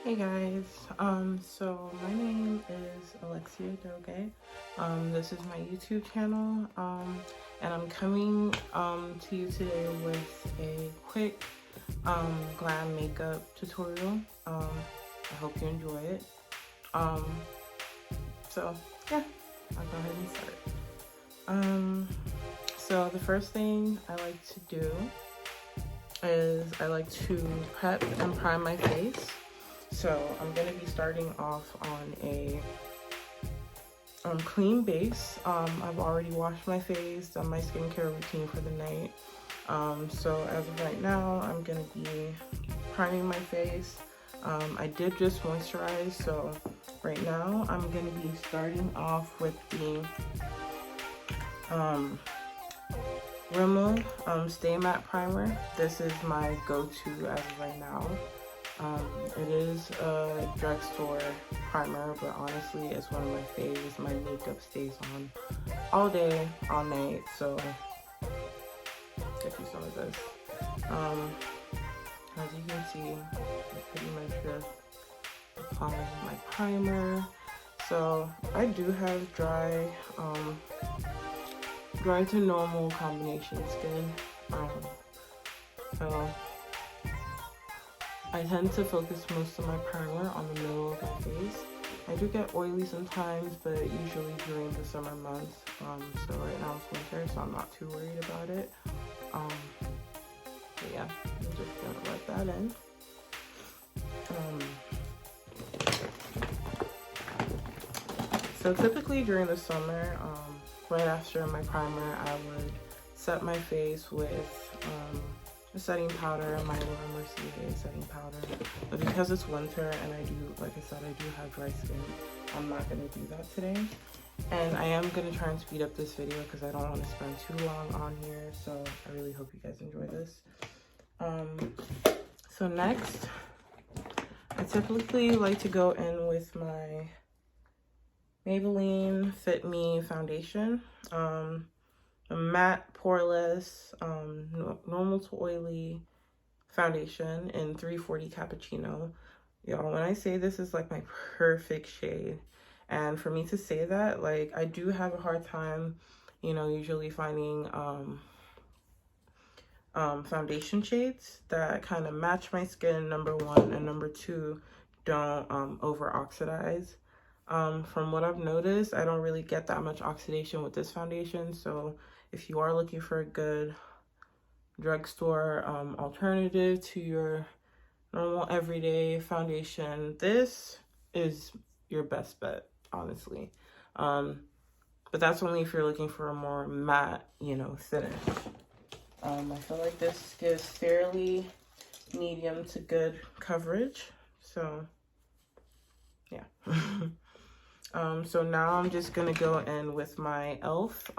Hey guys, so my name is Alexia Doge. This is my YouTube channel, and I'm coming to you today with a quick glam makeup tutorial. I hope you enjoy it. So yeah, I'll go ahead and start. So the first thing I like to do is I like to prep and prime my face. So I'm going to be starting off on a clean base. I've already washed my face, done my skincare routine for the night. So as of right now, I'm going to be priming my face. I did just moisturize, so right now I'm going to be starting off with the Rimmel Stay Matte Primer. This is my go-to as of right now. It is a drugstore primer, but honestly, it's one of my faves. My makeup stays on all day, all night, so get you some of this. As you can see, I'm pretty much just applying my primer. So I do have dry to normal combination skin. So I tend to focus most of my primer on the middle of my face. I do get oily sometimes, but usually during the summer months. So right now it's winter, so I'm not too worried about it. But yeah, I'm just gonna let that in. So typically during the summer, right after my primer, I would set my face with a setting powder, my mercier setting powder. But because it's winter and I do, like I said, I do have dry skin, I'm not going to do that today. And I am going to try and speed up this video because I don't want to spend too long on here. So I really hope you guys enjoy this. So next, I typically like to go in with my Maybelline Fit Me foundation. A matte, poreless, normal to oily foundation in 340 Cappuccino. Y'all, when I say this is like my perfect shade, and for me to say that, like, I do have a hard time, you know, usually finding foundation shades that kind of match my skin, number one, and number two, don't over oxidize. From what I've noticed, I don't really get that much oxidation with this foundation. So if you are looking for a good drugstore alternative to your normal everyday foundation, this is your best bet, honestly. But that's only if you're looking for a more matte, you know, finish. I feel like this gives fairly medium to good coverage. So yeah. So now I'm just gonna go in with my e.l.f.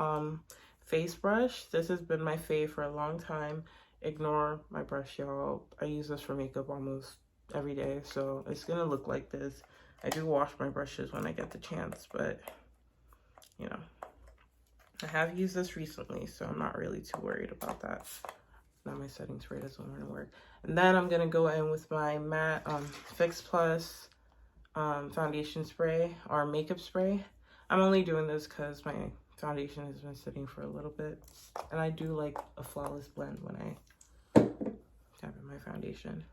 Face brush. This has been my fave for a long time. Ignore my brush, y'all. I use this for makeup almost every day, so it's gonna look like this. I do wash my brushes when I get the chance, but you know, I have used this recently, so I'm not really too worried about that. Now my setting spray doesn't want to work. And then I'm gonna go in with my matte Fix Plus foundation spray or makeup spray. I'm only doing this because my foundation has been sitting for a little bit, and I do like a flawless blend when I tap in my foundation.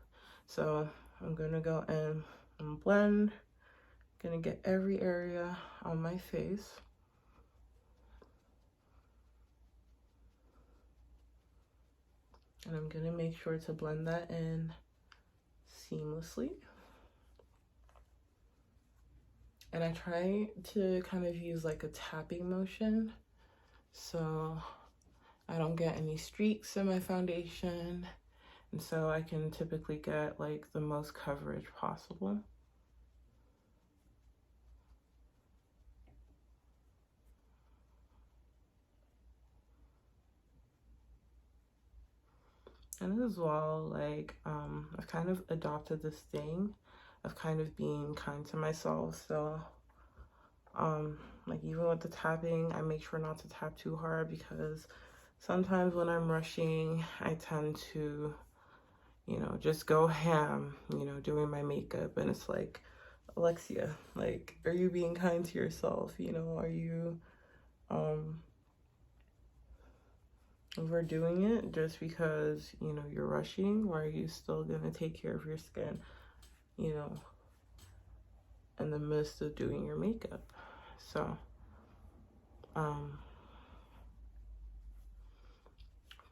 So I'm gonna go in and blend. Gonna get every area on my face. And I'm gonna make sure to blend that in seamlessly. And I try to kind of use like a tapping motion so I don't get any streaks in my foundation, and so I can typically get like the most coverage possible. And as well, like I've kind of adopted this thing of kind of being kind to myself. So like even with the tapping, I make sure not to tap too hard because sometimes when I'm rushing, I tend to, you know, just go ham, you know, doing my makeup. And it's like, Alexia, like, are you being kind to yourself? You know, are you overdoing it just because, you know, you're rushing? Or are you still gonna take care of your skin, you know, in the midst of doing your makeup? So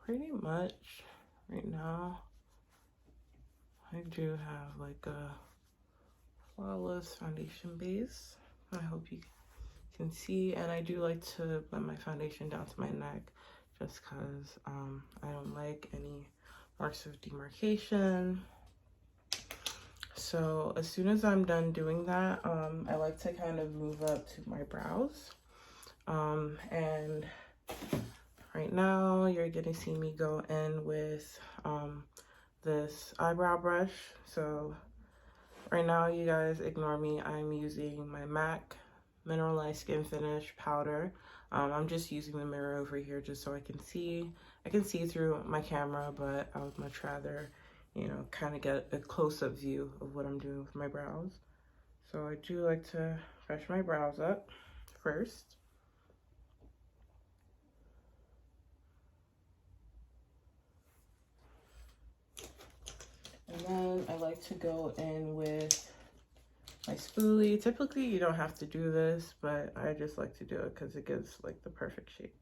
pretty much right now I do have like a flawless foundation base. I hope you can see. And I do like to blend my foundation down to my neck just because I don't like any marks of demarcation. So as soon as I'm done doing that, I like to kind of move up to my brows. And right now you're gonna see me go in with this eyebrow brush. So right now, you guys ignore me. I'm using my MAC Mineralized Skin Finish powder. I'm just using the mirror over here just so I can see. I can see through my camera, but I would much rather, you know, kind of get a close-up view of what I'm doing with my brows. So I do like to brush my brows up first. And then I like to go in with my spoolie. Typically you don't have to do this, but I just like to do it because it gives like the perfect shape.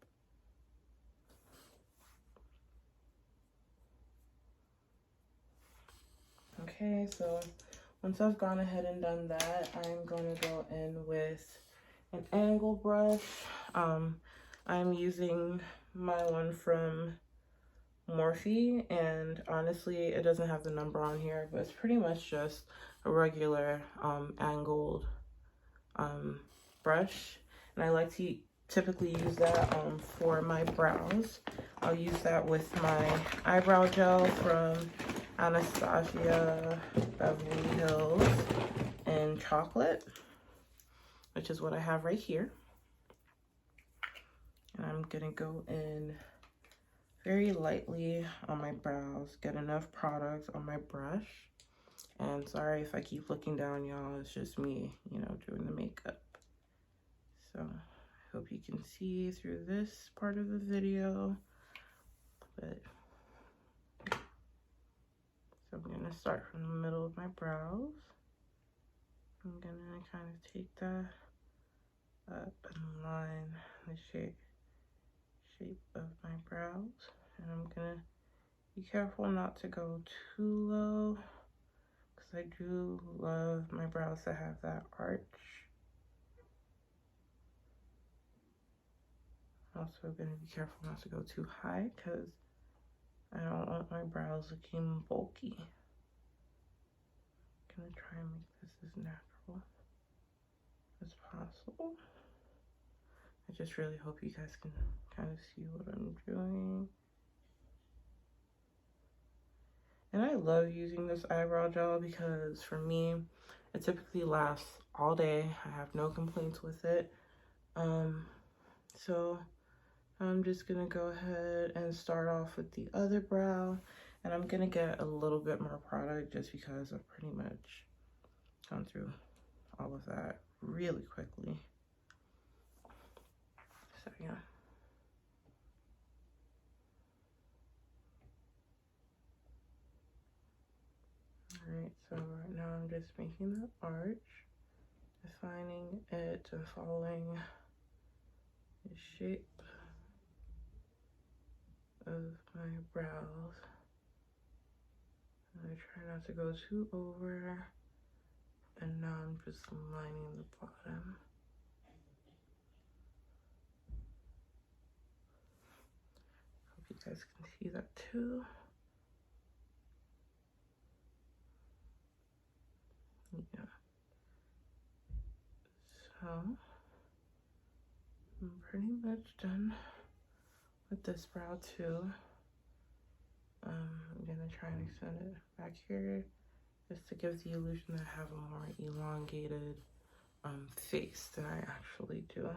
Okay, so once I've gone ahead and done that, I'm going to go in with an angle brush. I'm using my one from Morphe, and honestly it doesn't have the number on here, but it's pretty much just a regular angled brush, and I like to typically use that for my brows. I'll use that with my eyebrow gel from Anastasia Beverly Hills in chocolate, which is what I have right here. And I'm gonna go in very lightly on my brows, get enough product on my brush. And sorry if I keep looking down, y'all, it's just me, you know, doing the makeup. So I hope you can see through this part of the video. But so I'm gonna start from the middle of my brows. I'm gonna kind of take that up and line the shape of my brows. And I'm gonna be careful not to go too low, because I do love my brows to have that arch. Also gonna be careful not to go too high, because I don't want my brows looking bulky. I'm gonna try and make this as natural as possible. I just really hope you guys can kind of see what I'm doing. And I love using this eyebrow gel because for me, it typically lasts all day. I have no complaints with it. So I'm just gonna go ahead and start off with the other brow, and I'm gonna get a little bit more product just because I've pretty much gone through all of that really quickly. So yeah. Alright, so right now I'm just making the arch, defining it and following the shape of my brows. And I try not to go too over, and now I'm just lining the bottom. Hope you guys can see that too. Yeah. So I'm pretty much done with this brow too. I'm gonna try and extend it back here just to give the illusion that I have a more elongated face than I actually do.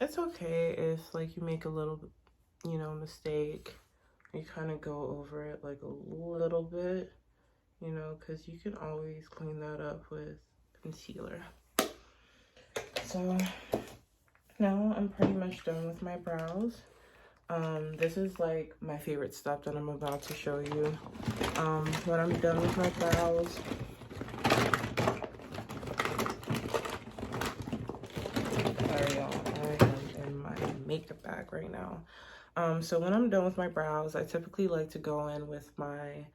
it's okay if like you make a little, you know, mistake. You kind of go over it like a little bit, you know, because you can always clean that up with concealer. So now I'm pretty much done with my brows. This is like my favorite step that I'm about to show you. When I'm done with my brows, sorry y'all, I am in my makeup bag right now. So when I'm done with my brows, I typically like to go in with my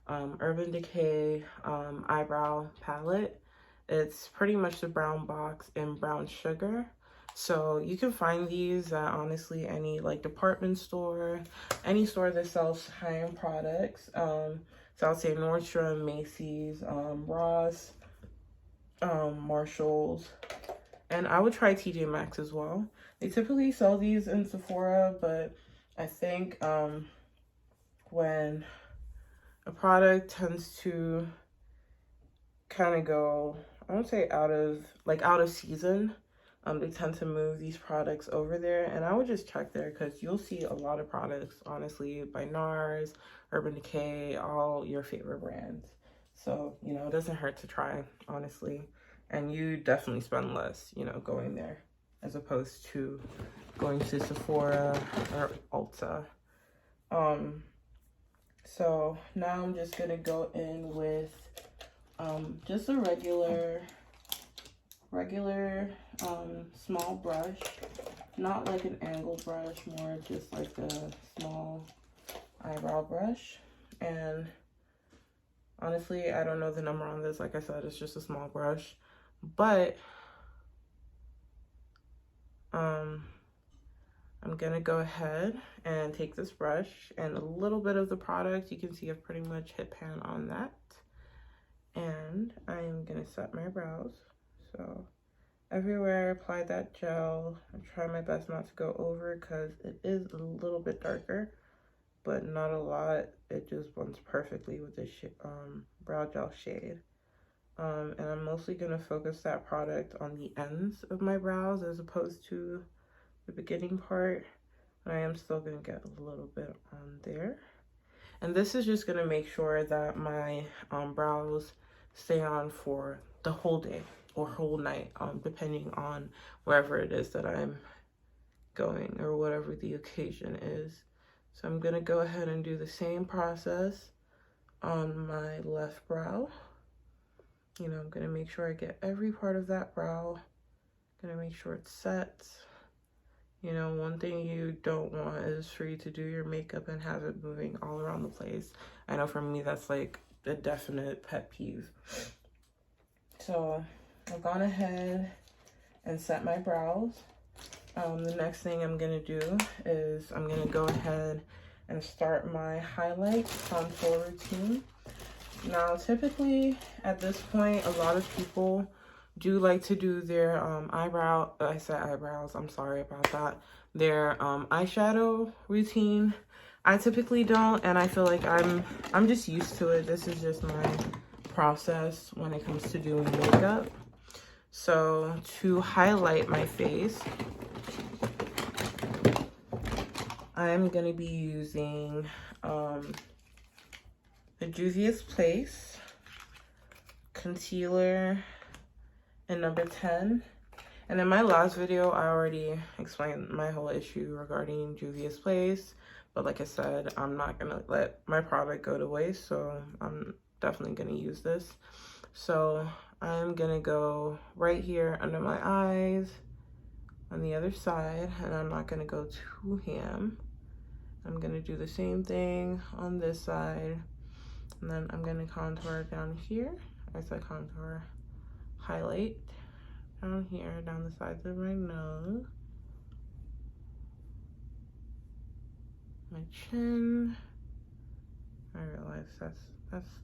Urban Decay eyebrow palette. It's pretty much the brown box in brown sugar. So you can find these at honestly any like department store, any store that sells high-end products. So I'll say Nordstrom, Macy's, Ross, Marshalls, and I would try TJ Maxx as well. They typically sell these in Sephora, but I think when a product tends to kind of go, I won't say out of season, they tend to move these products over there, and I would just check there because you'll see a lot of products, honestly, by NARS, Urban Decay, all your favorite brands. So, you know, it doesn't hurt to try, honestly, and you definitely spend less, you know, going there as opposed to going to Sephora or Ulta. So now I'm just gonna go in with just a regular small brush, not like an angle brush, more just like a small eyebrow brush. And honestly, I don't know the number on this. Like I said, it's just a small brush, but I'm gonna go ahead and take this brush and a little bit of the product. You can see I've pretty much hit pan on that. And I am gonna set my brows. So everywhere I apply that gel, I try my best not to go over because it is a little bit darker, but not a lot. It just blends perfectly with this brow gel shade. And I'm mostly gonna focus that product on the ends of my brows as opposed to the beginning part. I am still gonna get a little bit on there, and this is just gonna make sure that my brows stay on for the whole day or whole night, depending on wherever it is that I'm going or whatever the occasion is. So I'm gonna go ahead and do the same process on my left brow. You know, I'm gonna make sure I get every part of that brow, gonna make sure it's set. You know, one thing you don't want is for you to do your makeup and have it moving all around the place. I know for me, that's like a definite pet peeve. So I've gone ahead and set my brows. The next thing I'm gonna do is I'm gonna go ahead and start my highlight contour routine. Now, typically at this point, a lot of people do like to do their eyebrows, I'm sorry about that, their eyeshadow routine. I typically don't, and I feel like I'm just used to it. This is just my process when it comes to doing makeup. So to highlight my face, I'm gonna be using the Juvia's Place concealer in number 10. And in my last video, I already explained my whole issue regarding Juvia's Place. But like I said, I'm not gonna let my product go to waste, so I'm definitely gonna use this. So I'm gonna go right here under my eyes on the other side, and I'm not gonna go too ham. I'm gonna do the same thing on this side, and then I'm gonna contour down here as I contour, highlight down here, down the sides of my nose, my chin. I realize that's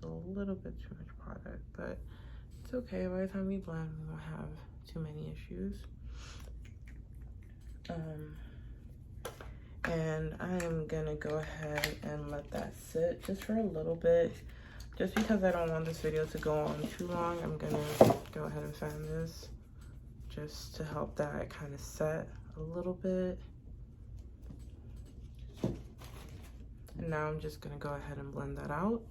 a little bit too much product, but it's okay. By the time we blend, we won't have too many issues. And I am gonna go ahead and let that sit just for a little bit. Just because I don't want this video to go on too long, I'm gonna go ahead and fan this just to help that kind of set a little bit. And now I'm just gonna go ahead and blend that out.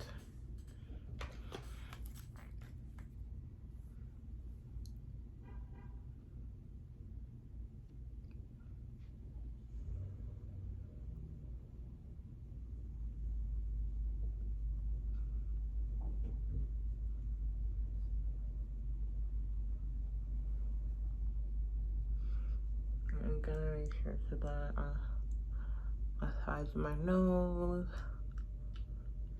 I'm gonna make sure to blend the sides of my nose,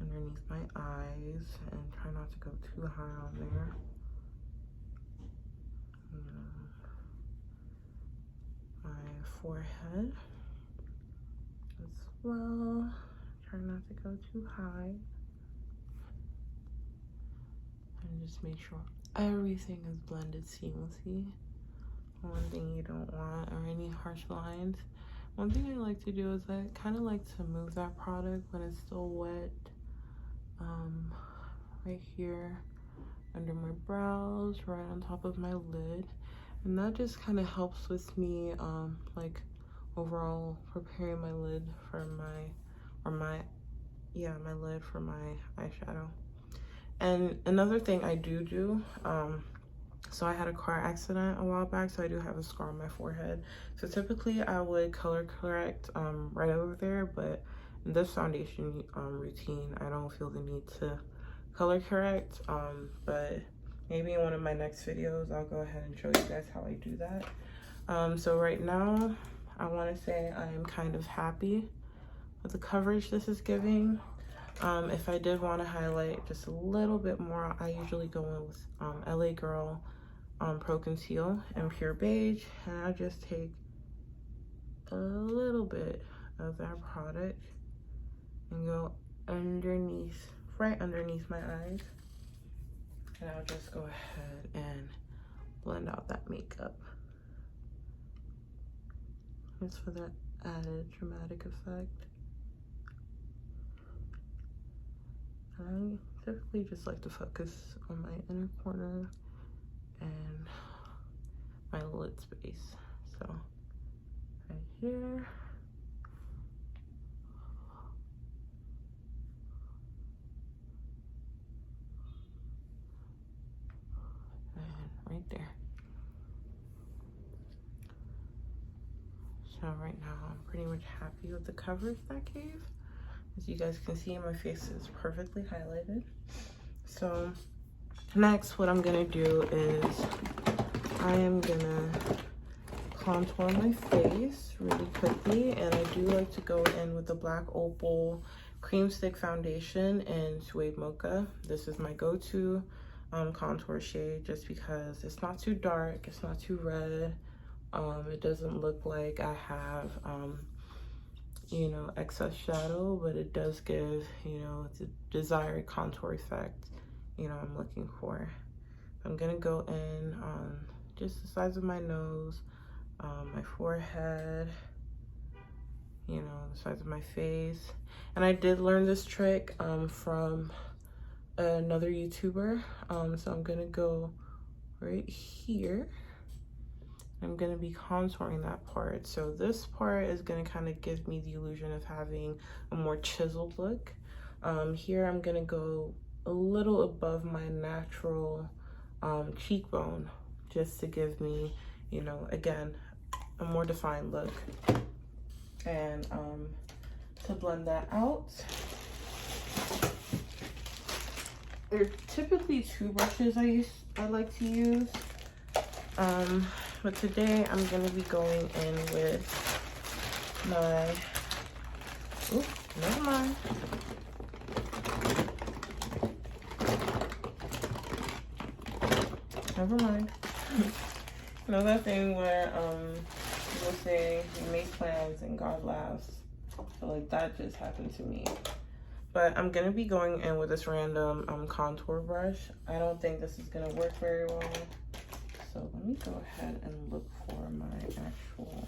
underneath my eyes, and try not to go too high on there. My forehead as well. Try not to go too high. And just make sure everything is blended seamlessly. One thing you don't want are any harsh lines. One thing I like to do is I kind of like to move that product when it's still wet, right here under my brows, right on top of my lid, and that just kind of helps with me like overall preparing my lid for my lid for my eyeshadow. And another thing I do, so I had a car accident a while back, so I do have a scar on my forehead. So typically I would color correct right over there, but in this foundation routine, I don't feel the need to color correct. But maybe in one of my next videos, I'll go ahead and show you guys how I do that. So right now, I want to say I am kind of happy with the coverage this is giving. If I did want to highlight just a little bit more, I usually go in with LA Girl Pro Conceal in Pure Beige, and I just take a little bit of that product and go underneath, right underneath my eyes, and I'll just go ahead and blend out that makeup just for that added dramatic effect. I typically just like to focus on my inner corner and my lid space. So right here. And right there. So right now I'm pretty much happy with the coverage that gave. As you guys can see, my face is perfectly highlighted. So next, what I'm gonna do is I am gonna contour my face really quickly, and I do like to go in with the Black Opal Cream Stick Foundation in Suede Mocha. This is my go-to contour shade, just because it's not too dark, it's not too red. It doesn't look like I have you know, excess shadow, but it does give, you know, the desired contour effect, you know, I'm looking for. I'm gonna go in on just the sides of my nose, my forehead, you know, the sides of my face. And I did learn this trick from another YouTuber. So I'm gonna go right here. I'm gonna be contouring that part. So this part is gonna kind of give me the illusion of having a more chiseled look. Here I'm gonna go a little above my natural cheekbone, just to give me, you know, again, a more defined look. And to blend that out, there are typically two brushes I like to use. But today I'm gonna be going in with my, oop, never mind. Never mind. You know that thing where people say you make plans and God laughs. So like that just happened to me. But I'm gonna be going in with this random contour brush. I don't think this is gonna work very well. So let me go ahead and look for my actual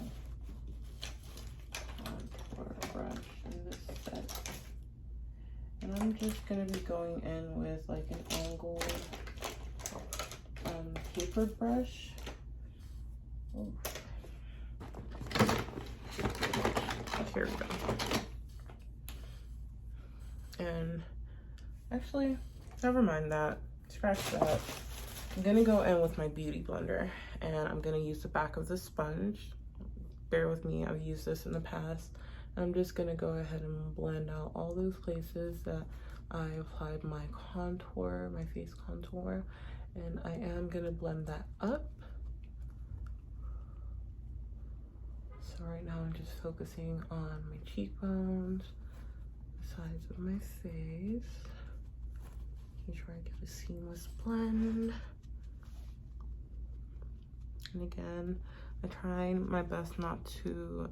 contour brush in this set. And I'm just gonna be going in with like an angled tapered brush. Ooh. Here we go. And actually, never mind that. Scratch that. I'm gonna go in with my beauty blender, and I'm gonna use the back of the sponge. Bear with me, I've used this in the past. I'm just gonna go ahead and blend out all those places that I applied my contour, my face contour, and I am gonna blend that up. So right now I'm just focusing on my cheekbones, the sides of my face. Make sure I get a seamless blend. And again, I try my best not to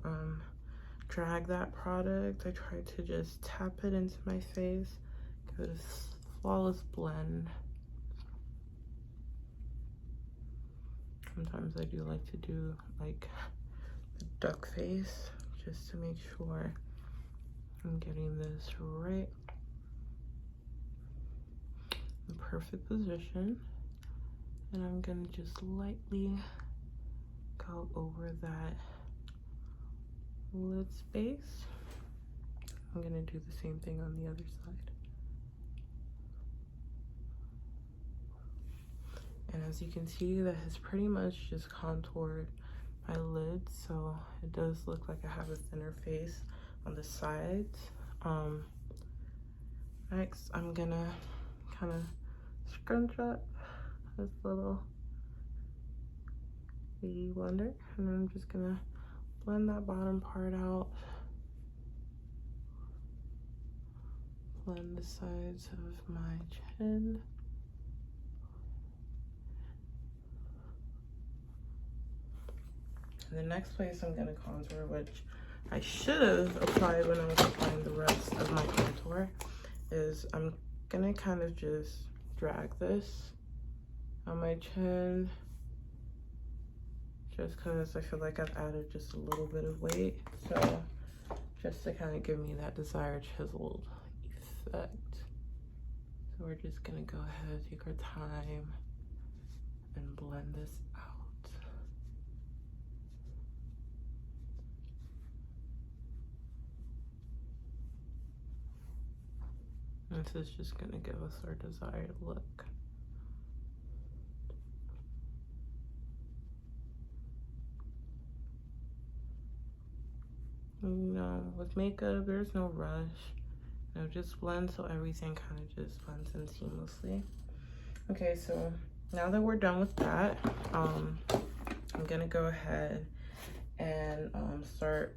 drag that product. I try to just tap it into my face, give it a flawless blend. Sometimes I do like to do like the duck face just to make sure I'm getting this right in perfect position. And I'm gonna just lightly go over that lid space. I'm gonna do the same thing on the other side. And as you can see, that has pretty much just contoured my lid, so it does look like I have a thinner face on the sides. Next, I'm gonna kind of scrunch up this little beauty blender, and I'm just gonna blend that bottom part out, blend the sides of my chin. And the next place I'm gonna contour, which I should have applied when I was applying the rest of my contour, is I'm gonna kind of just drag this on my chin, just because I feel like I've added just a little bit of weight. So just to kind of give me that desired chiseled effect. So we're just gonna go ahead, take our time, and blend this out. This is just gonna give us our desired look. You know, with makeup, there's no rush. You know, just blend so everything kind of just blends in seamlessly. Okay, so now that we're done with that, I'm gonna go ahead and start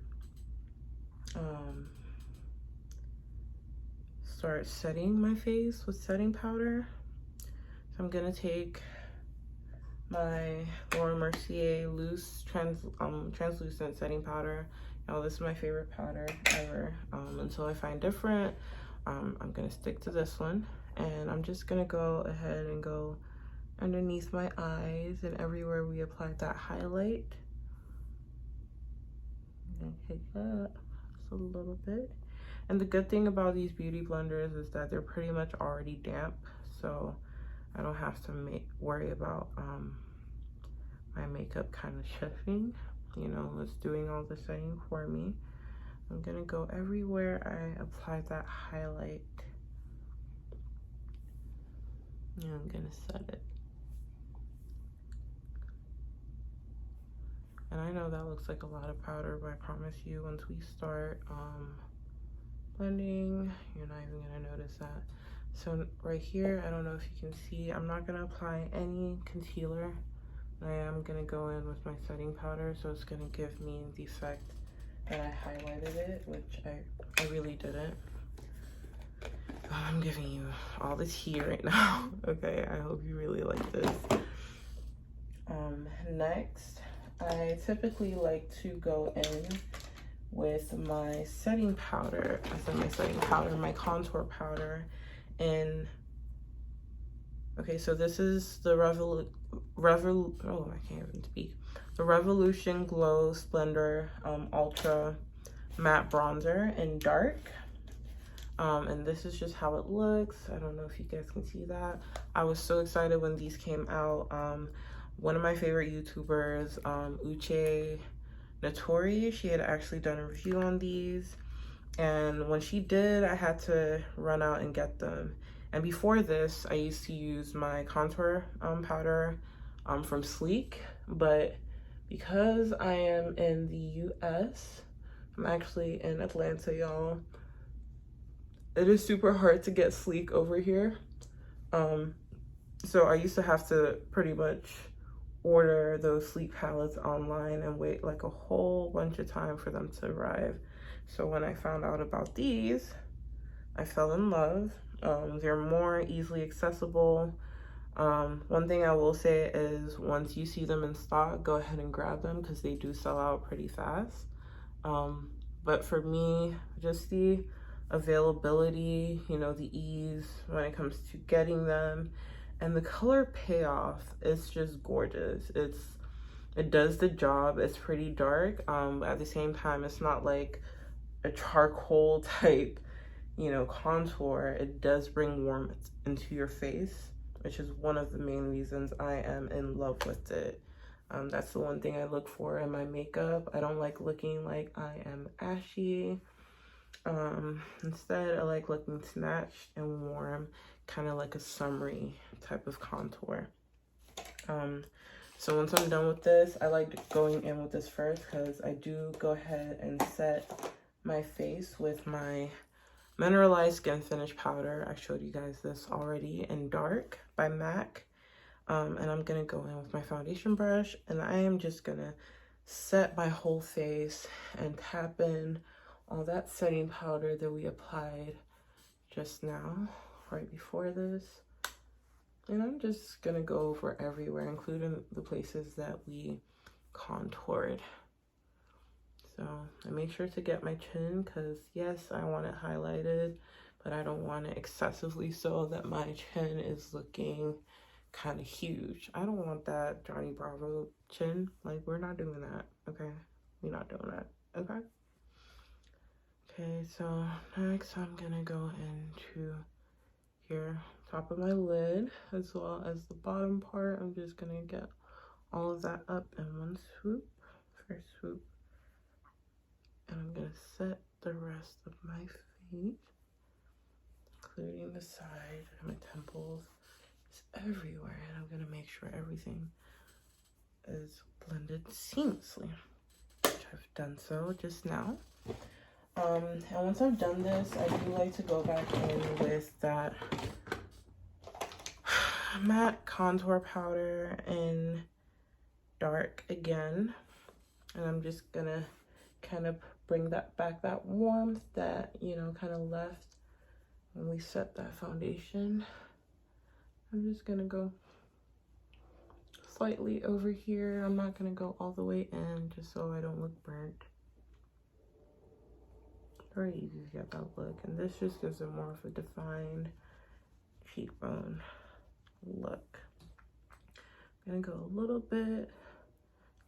setting my face with setting powder. So I'm gonna take my Mercier loose translucent setting powder. Now this is my favorite powder ever. Until I find different, I'm gonna stick to this one, and I'm just gonna go ahead and go underneath my eyes and everywhere we applied that highlight. I'm gonna hit that just a little bit. And the good thing about these beauty blenders is that they're pretty much already damp, so I don't have to worry about my makeup kind of shifting. You know, it's doing all the setting for me. I'm gonna go everywhere I applied that highlight, and I'm gonna set it. And I know that looks like a lot of powder, but I promise you, once we start blending, you're not even gonna notice that. So right here, I don't know if you can see, I'm not gonna apply any concealer. I am gonna go in with my setting powder, so it's gonna give me the effect that I highlighted it, which I really didn't. I'm giving you all the tea right now. Okay, I hope you really like this. Next, I typically like to go in with my setting powder. I said my setting powder, my contour powder. And okay, so this is the I can't even speak. The Revolution Glow Splendor Ultra Matte Bronzer in dark. And this is just how it looks. I don't know if you guys can see that. I was so excited when these came out. One of my favorite YouTubers, Uche Notori. She had actually done a review on these, and when she did, I had to run out and get them. And before this, I used to use my contour powder from Sleek, but because I am in the US, I'm actually in Atlanta, y'all. It is super hard to get Sleek over here. So I used to have to pretty much order those Sleek palettes online and wait like a whole bunch of time for them to arrive. So when I found out about these, I fell in love. They're more easily accessible. One thing I will say is once you see them in stock, go ahead and grab them because they do sell out pretty fast. But for me, just the availability, you know, the ease when it comes to getting them, and the color payoff is just gorgeous. It does the job. It's pretty dark. At the same time, it's not like a charcoal type, you know, contour. It does bring warmth into your face, which is one of the main reasons I am in love with it. That's the one thing I look for in my makeup. I don't like looking like I am ashy. Instead, I like looking snatched and warm, kind of like a summery type of contour. So once I'm done with this, I like going in with this first because I do go ahead and set my face with my mineralized skin finish powder. I showed you guys this already in Dark by MAC. And I'm gonna go in with my foundation brush, and I am just gonna set my whole face and tap in all that setting powder that we applied just now, right before this. And I'm just gonna go over everywhere, including the places that we contoured. So I make sure to get my chin because yes, I want it highlighted, but I don't want it excessively so that my chin is looking kind of huge. I don't want that Johnny Bravo chin. Like, we're not doing that, okay? We're not doing that, okay? Okay, so next I'm gonna go into here, top of my lid, as well as the bottom part. I'm just gonna get all of that up in one swoop, first swoop. And I'm gonna set the rest of my face, including the side and my temples. It's everywhere, and I'm gonna make sure everything is blended seamlessly, which I've done so just now. And once I've done this, I do like to go back in with that matte contour powder in Dark again, and I'm just gonna kind of bring that back, that warmth that, you know, kind of left when we set that foundation. I'm just gonna go slightly over here. I'm not gonna go all the way in just so I don't look burnt. Very easy to get that look, and this just gives it more of a defined cheekbone look. I'm gonna go a little bit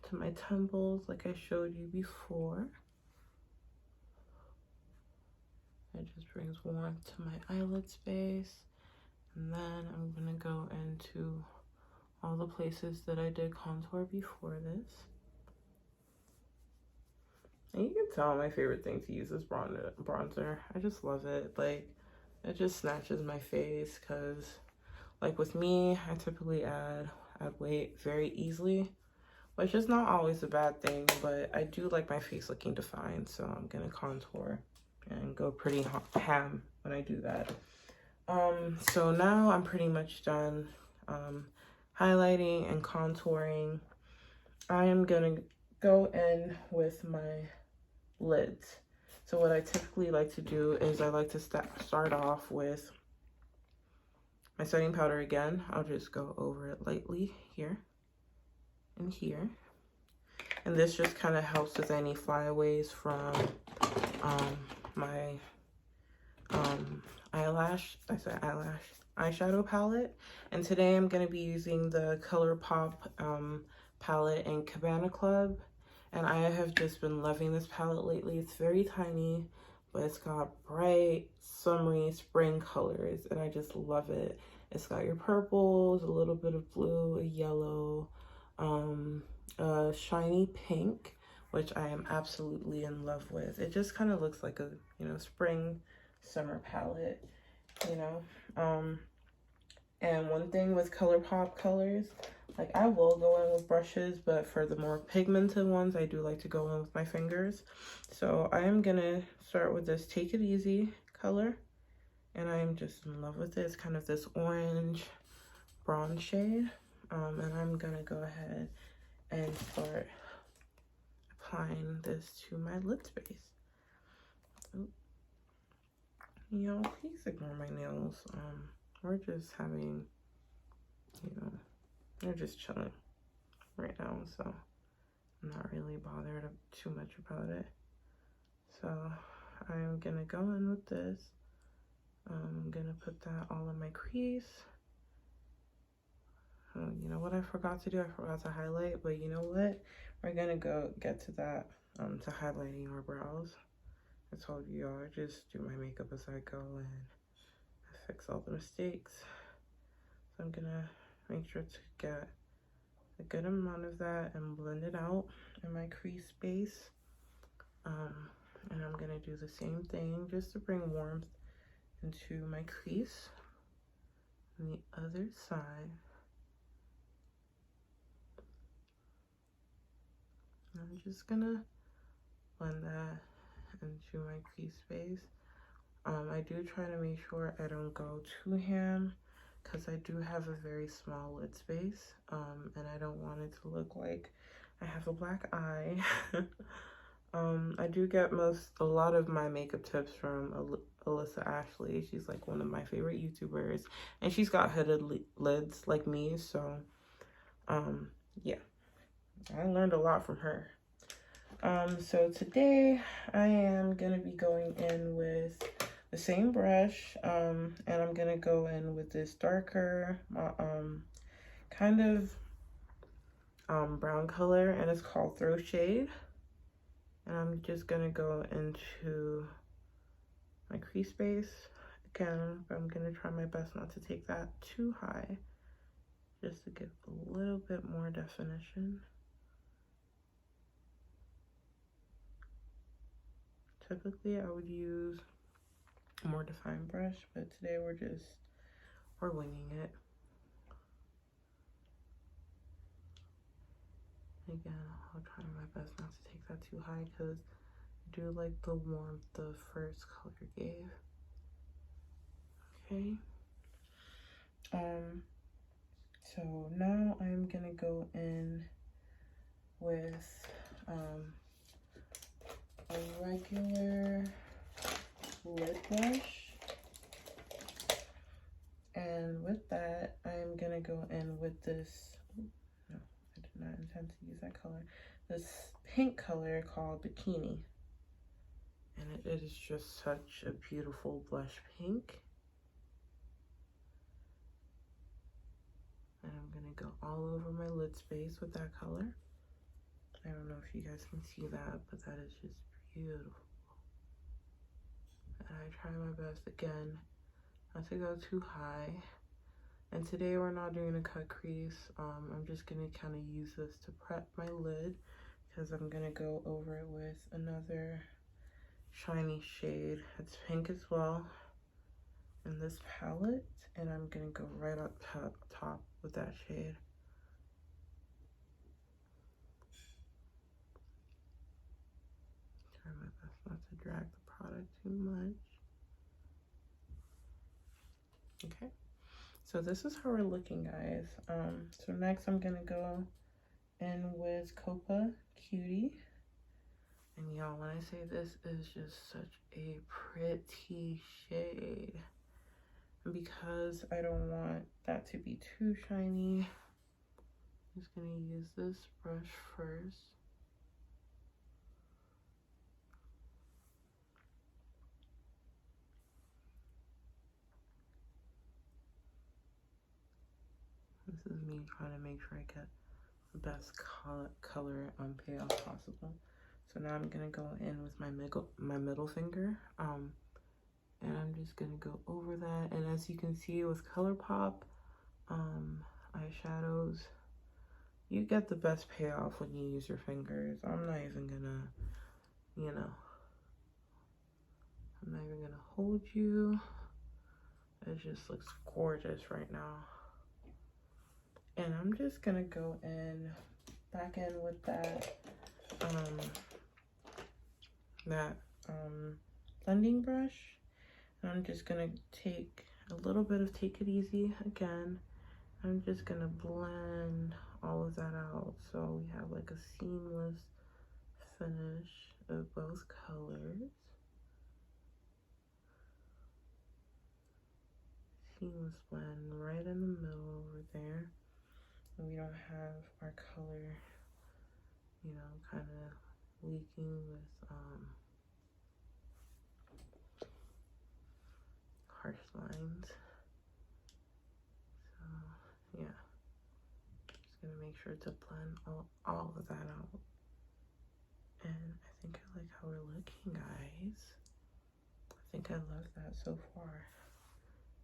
to my temples like I showed you before. It just brings warmth to my eyelid space. And then I'm gonna go into all the places that I did contour before this. And you can tell my favorite thing to use is bronzer. I just love it. Like, it just snatches my face because, like with me, I typically add weight very easily, which is not always a bad thing, but I do like my face looking defined, so I'm gonna contour and go pretty ham when I do that. So now I'm pretty much done highlighting and contouring. I am gonna go in with my lids. So what I typically like to do is I like to start off with my setting powder again. I'll just go over it lightly here and here. And this just kind of helps with any flyaways from my eyeshadow palette. And today I'm going to be using the ColourPop palette in Cabana Club. And I have just been loving this palette lately. It's very tiny, but it's got bright, summery, spring colors, and I just love it. It's got your purples, a little bit of blue, a yellow, a shiny pink, which I am absolutely in love with. It just kind of looks like a, you know, spring summer palette, you know. And one thing with ColourPop colors, like I will go in with brushes, but for the more pigmented ones, I do like to go in with my fingers. So I am gonna start with this Take It Easy color, and I am just in love with it. It's kind of this orange bronze shade. And I'm gonna go ahead and start applying this to my lid space. Y'all, please ignore my nails. We're just having, you know, they're just chilling right now, so I'm not really bothered too much about it. So I'm gonna go in with this. I'm gonna put that all in my crease. Oh, you know what I forgot to do? I forgot to highlight, but you know what? We're gonna go get to that, to highlighting our brows. I told you all, I just do my makeup as I go and I fix all the mistakes. So I'm gonna make sure to get a good amount of that and blend it out in my crease space. And I'm gonna do the same thing just to bring warmth into my crease on the other side. I'm just gonna blend that into my crease space. I do try to make sure I don't go too ham because I do have a very small lid space, and I don't want it to look like I have a black eye. I do get a lot of my makeup tips from Alyssa Ashley. She's like one of my favorite YouTubers, and she's got hooded lids like me, so yeah, I learned a lot from her. So today I am gonna be going in with the same brush, and I'm gonna go in with this darker kind of brown color, and it's called Throw Shade. And I'm just gonna go into my crease space again, but I'm gonna try my best not to take that too high, just to give a little bit more definition. Typically I would use a more defined brush, but today we're winging it. Again, I'll try my best not to take that too high because I do like the warmth the first color gave. Okay. So now I'm gonna go in with a regular lid brush, and with that I'm gonna go in with this, no, I did not intend to use that color, this pink color called Bikini, and it is just such a beautiful blush pink. And I'm gonna go all over my lid space with that color. I don't know if you guys can see that, but that is just beautiful. And I try my best, again, not to go too high. And today we're not doing a cut crease. I'm just gonna kind of use this to prep my lid because I'm gonna go over it with another shiny shade. It's pink as well in this palette, and I'm gonna go right up top with that shade. Try my best not to drag the product too much. Okay, so this is how we're looking, guys. So next I'm gonna go in with Copa Cutie. And y'all, when I say this is just such a pretty shade, and because I don't want that to be too shiny, I'm just gonna use this brush first. This is me trying to make sure I get the best color payoff possible. So now I'm gonna go in with my middle finger, and I'm just gonna go over that. And as you can see with ColourPop eyeshadows, you get the best payoff when you use your fingers. I'm not even gonna, you know, I'm not even gonna hold you. It just looks gorgeous right now. And I'm just gonna go back in with that blending brush. And I'm just gonna take a little bit of Take It Easy again. I'm just gonna blend all of that out so we have like a seamless finish of both colors. Seamless blend right in the middle over there. And we don't have our color, you know, kind of leaking with harsh lines. So yeah, just gonna make sure to blend all of that out. And I think I like how we're looking, guys. I think I love that so far.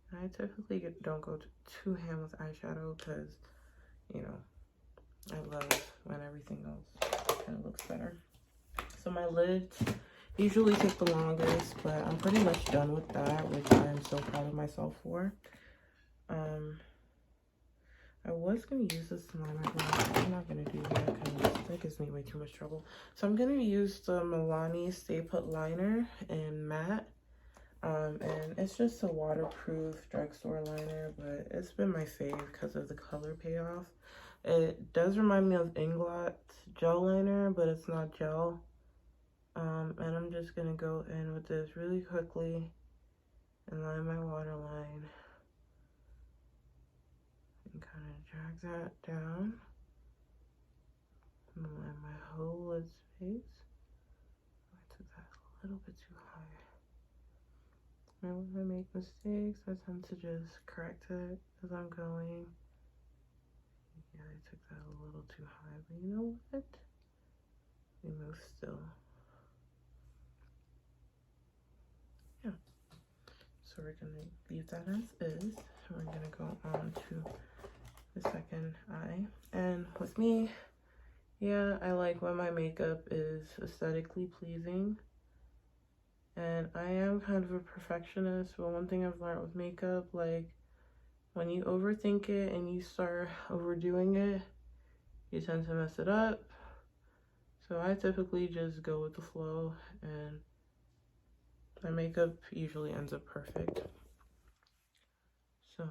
And I typically don't go too ham with eyeshadow because, you know, I love when everything else kind of looks better. So my lids usually take the longest, but I'm pretty much done with that, which I'm so proud of myself for. I was going to use this liner, but I'm not going to do that because that gives me way too much trouble. So I'm going to use the Milani Stay Put liner in matte. And it's just a waterproof drugstore liner, but it's been my fave because of the color payoff. It does remind me of Inglot gel liner, but it's not gel. And I'm just gonna go in with this really quickly and line my waterline and kind of drag that down and line my whole lid space. I took that a little bit too high. And when I make mistakes, I tend to just correct it as I'm going. Yeah, I took that a little too high, but you know what? We move still. Yeah. So we're gonna leave that as is. We're gonna go on to the second eye. And with me, yeah, I like when my makeup is aesthetically pleasing. And I am kind of a perfectionist, but one thing I've learned with makeup, like when you overthink it and you start overdoing it, you tend to mess it up. So I typically just go with the flow, and my makeup usually ends up perfect. So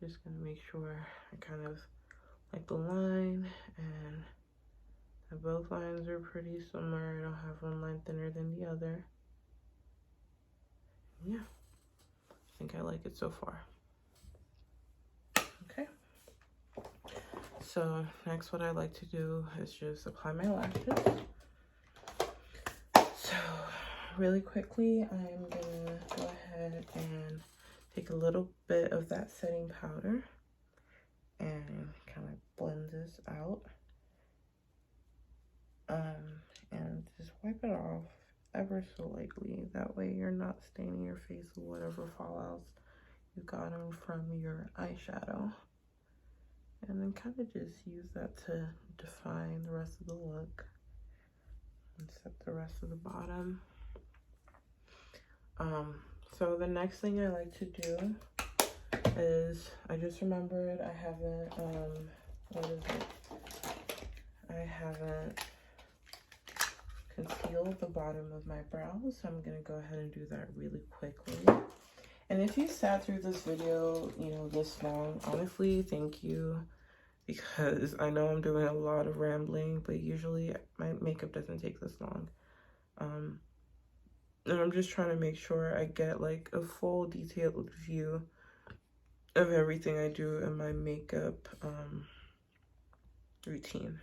just gonna make sure I kind of like the line and that both lines are pretty similar. I don't have one line thinner than the other. Yeah, I think I like it so far. Okay. So next what I like to do is just apply my lashes. So really quickly, I'm gonna go ahead and take a little bit of that setting powder and kind of blend this out. And just wipe it off ever so lightly. That way you're not staining your face with whatever fallouts you got on from your eyeshadow. And then kind of just use that to define the rest of the look and set the rest of the bottom. So the next thing I like to do is, I just remembered I haven't, what is it? I haven't concealed the bottom of my brows, so I'm gonna go ahead and do that really quickly. And if you sat through this video, you know, this long, honestly, thank you, because I know I'm doing a lot of rambling, but usually my makeup doesn't take this long. And I'm just trying to make sure I get like a full detailed view of everything I do in my makeup routine.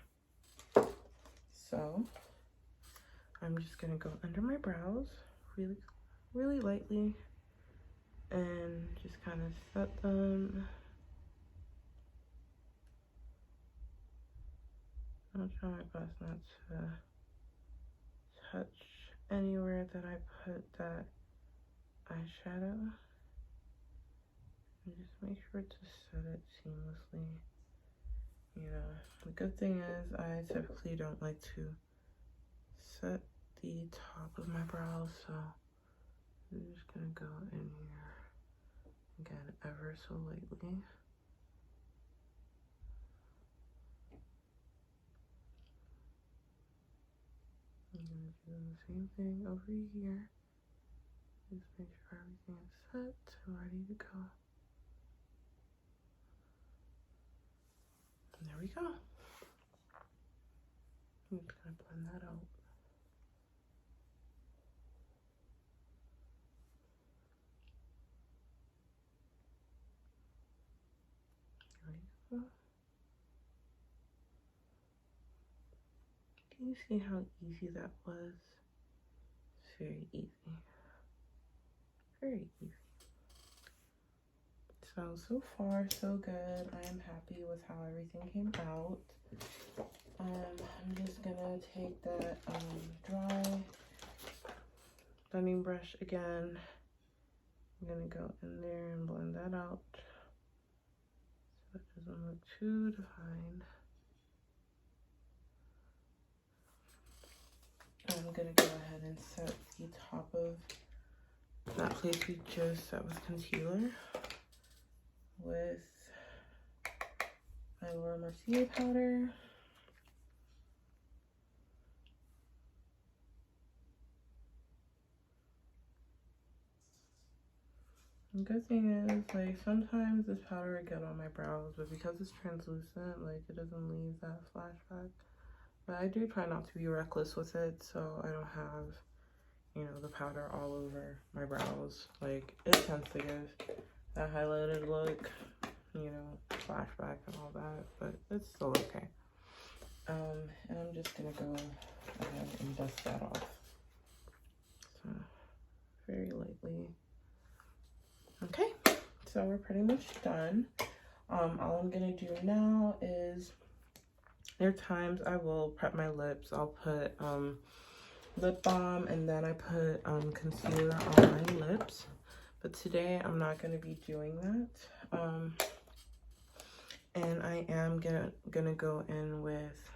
So I'm just gonna go under my brows really lightly and just kind of set them. I'll try my best not to touch anywhere that I put that eyeshadow. And just make sure to set it seamlessly. You know, the good thing is I typically don't like to set the top of my brows, so I'm just gonna go in here again ever so lightly. I'm gonna do the same thing over here. Just make sure everything is set and ready to go. And there we go. I'm just gonna blend that out. There we go. Can you see how easy that was? It's very easy. Very easy. So far so good. I am happy with how everything came out. I'm just gonna take that dry blending brush again. I'm gonna go in there and blend that out so it doesn't look too defined. I'm gonna go ahead and set the top of that place we just set with concealer with my mercier powder. The good thing is, like, sometimes this powder I get on my brows, but because it's translucent, like, it doesn't leave that flashback. But I do try not to be reckless with it, so I don't have, you know, the powder all over my brows. Like, it tends to give that highlighted look, you know, flashback and all that, but it's still okay. And I'm just gonna go ahead and dust that off. So, very lightly. Okay, so we're pretty much done. All I'm gonna do now is, there are times I will prep my lips. I'll put lip balm and then I put concealer on my lips. But today I'm not gonna be doing that. And I am gonna go in with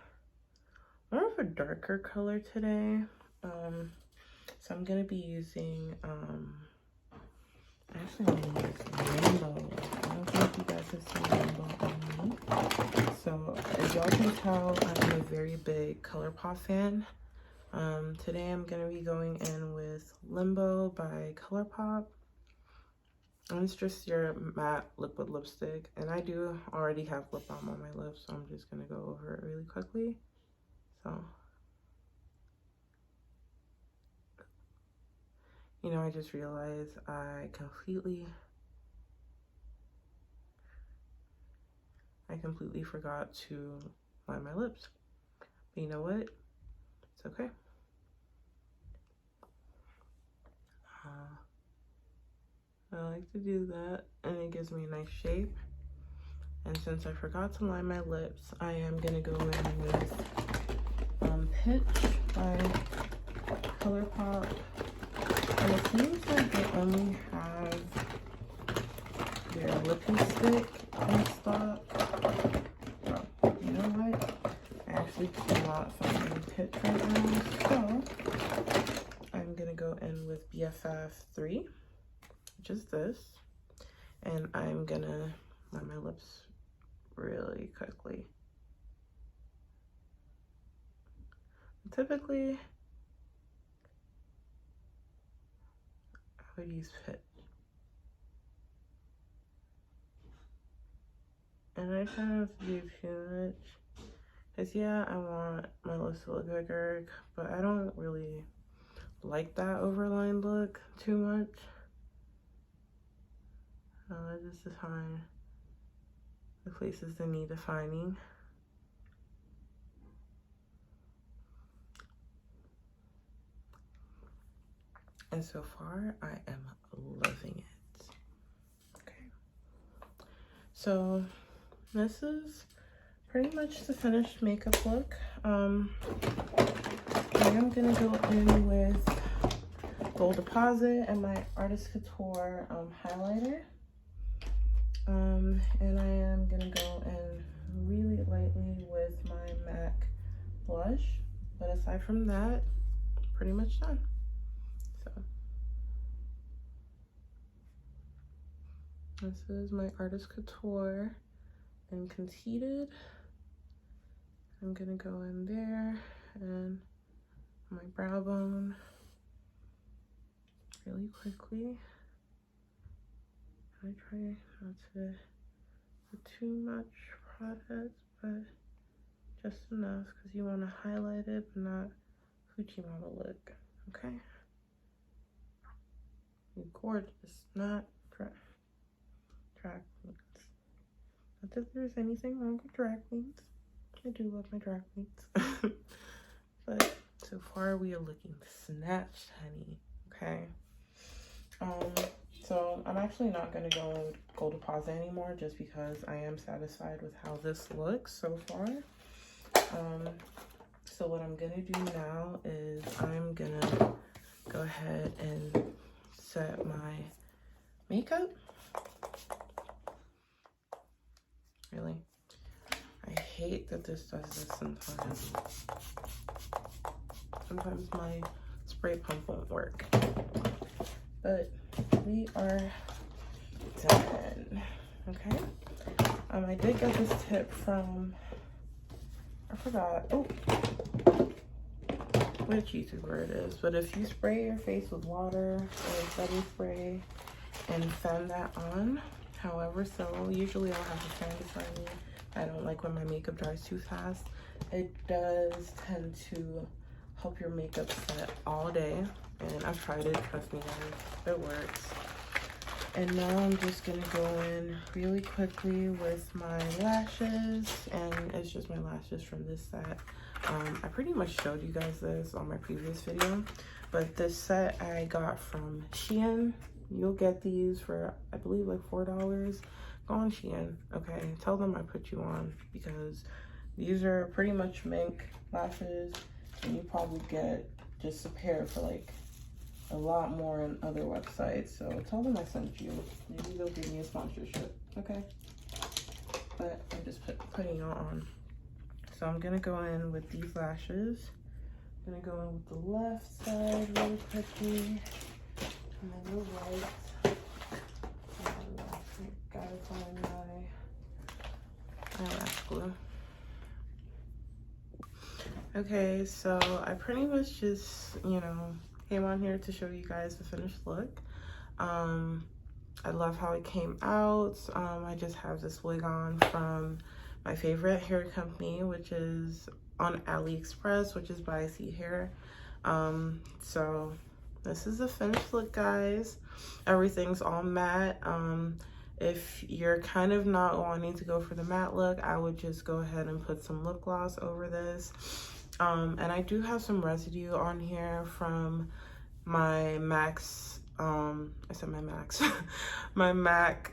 more of a darker color today. So I'm gonna be using actually I'm gonna use Rainbow. I don't think you guys have seen Rainbow on me. So as y'all can tell, I'm a very big ColourPop fan. Today I'm gonna be going in with Limbo by ColourPop. And it's just your matte liquid lipstick. And I do already have lip balm on my lips, so I'm just gonna go over it really quickly. So, you know, I just realized I completely forgot to line my lips. But you know what? It's okay. I like to do that, and it gives me a nice shape. And since I forgot to line my lips, I am gonna go in with Pitch by ColourPop. And it seems like they only have their lippy stick in stock. Oh, you know what? I actually cannot find any Pitch right now, so I'm gonna go in with BFF3, which is this, and I'm gonna line my lips really quickly. Typically, I would use Pitch. And I try not to do too much. Because yeah, I want my lips to look bigger, but I don't really like that overlined look too much. I just define the places that need defining. And so far, I am loving it. Okay. So this is pretty much the finished makeup look. I am gonna go in with Gold Deposit and my Artist Couture highlighter. And I am gonna go in really lightly with my MAC blush, but aside from that, pretty much done. So this is my Artist Couture and Conceited. I'm gonna go in there and my brow bone really quickly. I try not to put too much product, but just enough because you want to highlight it but not hoochie mama look. Okay, you're gorgeous, not drag queens. Not that there's anything wrong with drag queens. I do love my drag queens. But so far we are looking snatched, honey. Okay. So I'm actually not going to go and go deposit anymore just because I am satisfied with how this looks so far. So what I'm going to do now is I'm going to go ahead and set my makeup. Really? I hate that this does this sometimes. Sometimes my spray pump won't work. But we are done. Okay. I did get this tip from, I forgot. Oh, which YouTuber it is. But if you spray your face with water or setting spray and fan that on, however, so usually I'll have a fan beside me. I don't like when my makeup dries too fast. It does tend to help your makeup set all day. And I've tried it, trust me guys, it works. And now I'm just gonna go in really quickly with my lashes, and it's just my lashes from this set. I pretty much showed you guys this on my previous video, but this set I got from Shein. You'll get these for, I believe, like $4. Go on Shein, okay? Tell them I put you on, because these are pretty much mink lashes, and you probably get just a pair for like a lot more on other websites. So tell them I sent you. Maybe they'll give me a sponsorship, okay? But I'm just putting y'all on. So I'm gonna go in with these lashes. I'm gonna go in with the left side really quickly, and then the right. Gotta find my eyelash glue. Okay, so I pretty much just, you know, came on here to show you guys the finished look. I love how it came out. I just have this wig on from my favorite hair company, which is on AliExpress, which is by C Hair. So this is the finished look, guys. Everything's all matte. If you're kind of not wanting to go for the matte look, I would just go ahead and put some lip gloss over this. And I do have some residue on here from my Max, my MAC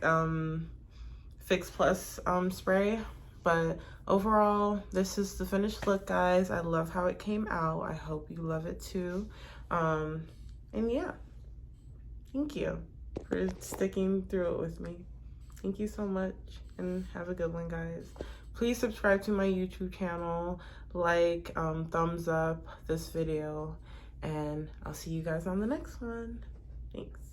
Fix Plus spray. But overall, this is the finished look, guys. I love how it came out. I hope you love it too. And yeah, thank you for sticking through it with me. Thank you so much, and have a good one, guys. Please subscribe to my YouTube channel, like, thumbs up this video, and I'll see you guys on the next one. Thanks.